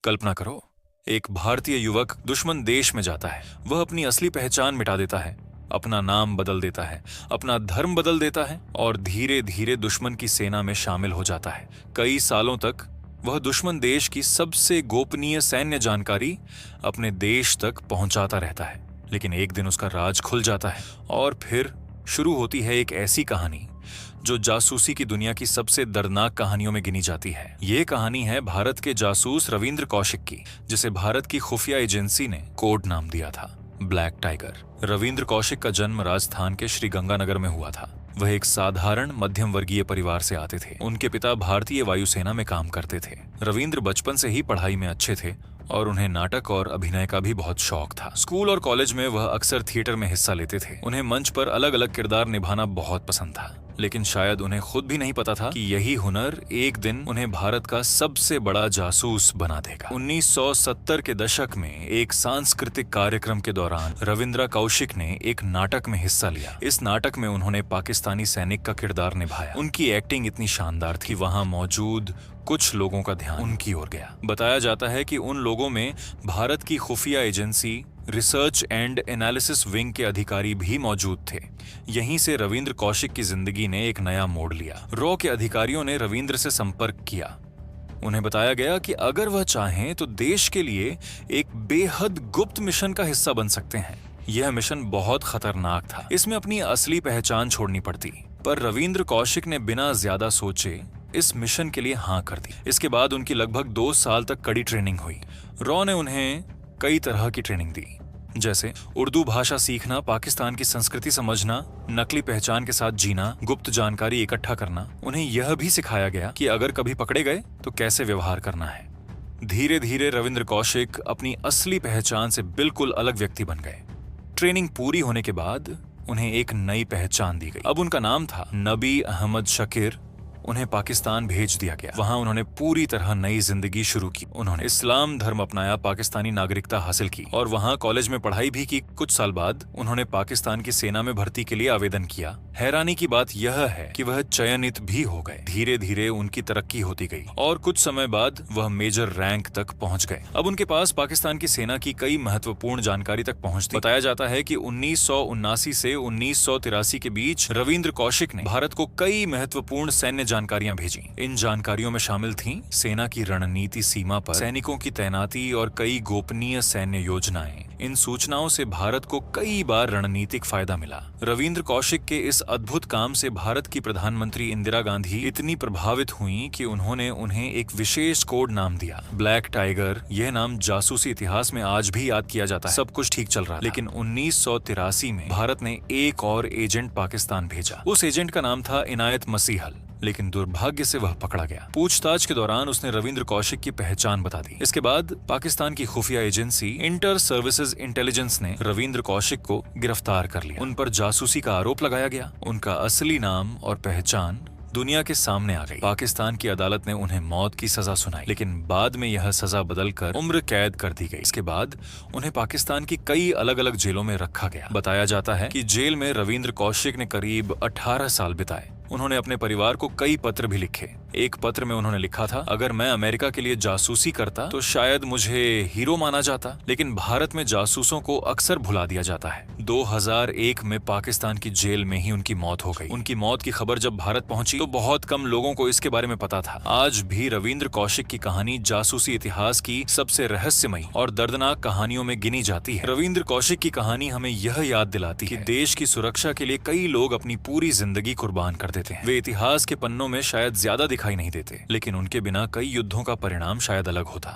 कल्पना करो, एक भारतीय युवक दुश्मन देश में जाता है। वह अपनी असली पहचान मिटा देता है, अपना नाम बदल देता है, अपना धर्म बदल देता है और धीरे धीरे दुश्मन की सेना में शामिल हो जाता है। कई सालों तक वह दुश्मन देश की सबसे गोपनीय सैन्य जानकारी अपने देश तक पहुंचाता रहता है। लेकिन एक दिन उसका राज खुल जाता है और फिर शुरू होती है एक ऐसी कहानी जो जासूसी की दुनिया की सबसे दर्दनाक कहानियों में गिनी जाती है। ये कहानी है भारत के जासूस रविंद्र कौशिक की, जिसे भारत की खुफिया एजेंसी ने कोड नाम दिया था, ब्लैक टाइगर। रविंद्र कौशिक का जन्म राजस्थान के श्रीगंगानगर में हुआ था। वह एक साधारण मध्यम वर्गीय परिवार से आते थे। उनके पिता भारतीय वायुसेना में काम करते थे। रविंद्र बचपन से ही पढ़ाई में अच्छे थे और उन्हें नाटक और अभिनय का भी बहुत शौक था। स्कूल और कॉलेज में वह अक्सर थिएटर में हिस्सा लेते थे। उन्हें मंच पर अलग अलग किरदार निभाना बहुत पसंद था, लेकिन शायद उन्हें खुद भी नहीं पता था कि यही हुनर एक दिन उन्हें भारत का सबसे बड़ा जासूस बना देगा। 1970 के दशक में एक सांस्कृतिक कार्यक्रम के दौरान रविंद्र कौशिक ने एक नाटक में हिस्सा लिया। इस नाटक में उन्होंने पाकिस्तानी सैनिक का किरदार निभाया। उनकी एक्टिंग इतनी शानदार थी, वहां मौजूद कुछ लोगों का ध्यान उनकी ओर गया। बताया जाता है कि उन लोगों में भारत की खुफिया agency research and analysis wing के अधिकारी भी मौजूद थे। यहीं से रविंद्र कौशिक की जिंदगी ने एक नया मोड़ लिया। रॉ के अधिकारियों ने रविंद्र से संपर्क किया। उन्हें बताया गया कि अगर वह चाहें तो देश के लिए एक बेहद गुप्त मिशन का हिस्सा बन सकते हैं। यह मिशन बहुत खतरनाक था, इसमें अपनी असली पहचान छोड़नी पड़ती। पर रविंद्र कौशिक ने बिना ज्यादा सोचे इस मिशन के लिए हाँ कर दी। इसके बाद उनकी लगभग 2 साल तक कड़ी ट्रेनिंग हुई। रॉ ने उन्हें कई तरह की ट्रेनिंग दी, जैसे उर्दू भाषा सीखना, पाकिस्तान की संस्कृति समझना, नकली पहचान के साथ जीना, गुप्त जानकारी इकट्ठा करना। उन्हें यह भी सिखाया गया कि अगर कभी पकड़े गए तो कैसे व्यवहार करना है। धीरे धीरे रविंद्र कौशिक अपनी असली पहचान से बिल्कुल अलग व्यक्ति बन गए। ट्रेनिंग पूरी होने के बाद उन्हें एक नई पहचान दी गई। अब उनका नाम था नबी अहमद शकीर। उन्हें पाकिस्तान भेज दिया गया। वहां उन्होंने पूरी तरह नई जिंदगी शुरू की। उन्होंने इस्लाम धर्म अपनाया, पाकिस्तानी नागरिकता हासिल की और वहां कॉलेज में पढ़ाई भी की। कुछ साल बाद उन्होंने पाकिस्तान की सेना में भर्ती के लिए आवेदन किया। हैरानी की बात यह है कि वह चयनित भी हो गए। धीरे धीरे उनकी तरक्की होती गई और कुछ समय बाद वह मेजर रैंक तक पहुंच गए। अब उनके पास पाकिस्तान की सेना की कई महत्वपूर्ण जानकारी तक पहुंचती। बताया जाता है कि 1979 से 1983 के बीच रविंद्र कौशिक ने भारत को कई महत्वपूर्ण सैन्य जानकारियां भेजी। इन जानकारियों में शामिल थीं सेना की रणनीति, सीमा पर सैनिकों की तैनाती और कई गोपनीय सैन्य योजनाएं। इन सूचनाओं से भारत को कई बार रणनीतिक फायदा मिला। रविंद्र कौशिक के इस अद्भुत काम से भारत की प्रधानमंत्री इंदिरा गांधी इतनी प्रभावित हुईं कि उन्होंने उन्हें एक विशेष कोड नाम दिया, ब्लैक टाइगर। यह नाम जासूसी इतिहास में आज भी याद किया जाता है। सब कुछ ठीक चल रहा था, लेकिन 1983 में भारत ने एक और एजेंट पाकिस्तान भेजा। उस एजेंट का नाम था इनायत मसीहल, लेकिन दुर्भाग्य से वह पकड़ा गया। पूछताछ के दौरान उसने रविंद्र कौशिक की पहचान बता दी। इसके बाद पाकिस्तान की खुफिया एजेंसी इंटर सर्विसेज इंटेलिजेंस ने रविंद्र कौशिक को गिरफ्तार कर लिया। उन पर जासूसी का आरोप लगाया गया। उनका असली नाम और पहचान दुनिया के सामने आ गई। पाकिस्तान की अदालत ने उन्हें मौत की सजा सुनाई, लेकिन बाद में यह सजा बदलकर उम्र कैद कर दी गई। इसके बाद उन्हें पाकिस्तान की कई अलग अलग जेलों में रखा गया। बताया जाता है कि जेल में रविंद्र कौशिक ने करीब 18 साल बिताए। उन्होंने अपने परिवार को कई पत्र भी लिखे। एक पत्र में उन्होंने लिखा था, अगर मैं अमेरिका के लिए जासूसी करता तो शायद मुझे हीरो माना जाता, लेकिन भारत में जासूसों को अक्सर भुला दिया जाता है। 2001 में पाकिस्तान की जेल में ही उनकी मौत हो गई। उनकी मौत की खबर जब भारत पहुंची तो बहुत कम लोगों को इसके बारे में पता था। आज भी रविंद्र कौशिक की कहानी जासूसी इतिहास की सबसे रहस्यमयी और दर्दनाक कहानियों में गिनी जाती है। रविंद्र कौशिक की कहानी हमें यह याद दिलाती है कि देश की सुरक्षा के लिए कई लोग अपनी पूरी जिंदगी कुर्बान कर देते हैं। वे इतिहास के पन्नों में शायद ज्यादा दिखाई नहीं देते, लेकिन उनके बिना कई युद्धों का परिणाम शायद अलग होता।